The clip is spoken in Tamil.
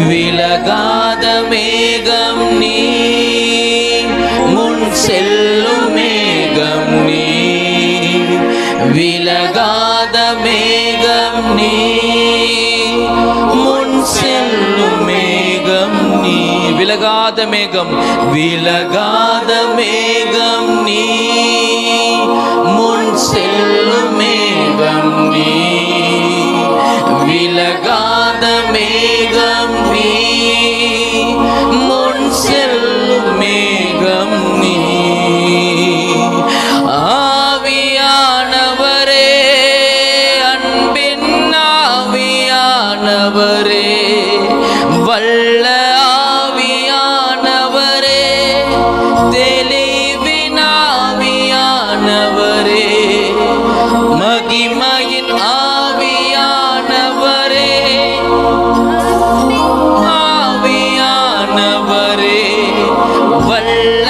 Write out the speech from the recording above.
விலகாத மேகம் நீ, முன் செல்லும் மேகம் நீ, விலகாத மேகம் நீ, முன் செல்லும் மேகம் நீ. விலகாத மேகம், விலகாத மேகம் நீ, முன் செல்லும் மேகம் நீ, விலகாத மேகம் நீ, முன் செல்லும் மேகம் நீ. ஆவியானவரே, அன்பின் ஆவியானவரே, வல்ல ஆவியானவரே, தெளிவின் ஆவியானவரே, மகிமையின் ஆவியானவரே, ஆவியானவரே, வல்ல